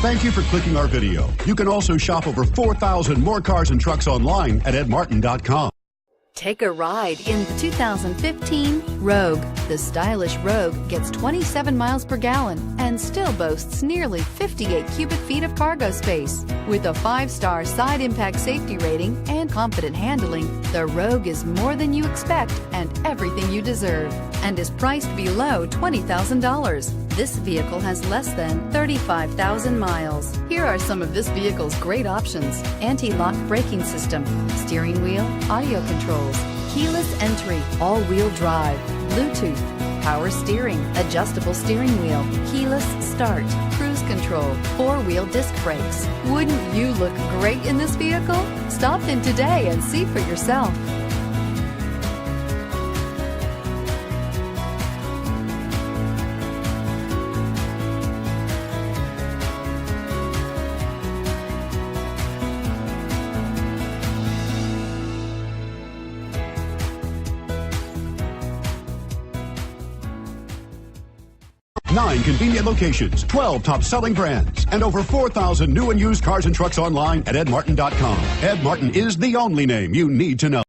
Thank you for clicking our video. You can also shop over 4,000 more cars and trucks online at edmartin.com. Take a ride in the 2015 Rogue. The stylish Rogue gets 27 miles per gallon and still boasts nearly 58 cubic feet of cargo space. With a 5-star side impact safety rating and confident handling, the Rogue is more than you expect and everything you deserve, and is priced below $20,000. This vehicle has less than 35,000 miles. Here are some of this vehicle's great options: anti-lock braking system, steering wheel audio controls, keyless entry, all-wheel drive, Bluetooth, power steering, adjustable steering wheel, keyless start, cruise control, 4-wheel disc brakes. Wouldn't you look great in this vehicle? Stop in today and see for yourself. Nine convenient locations, 12 top-selling brands, and over 4,000 new and used cars and trucks online at edmartin.com. Ed Martin is the only name you need to know.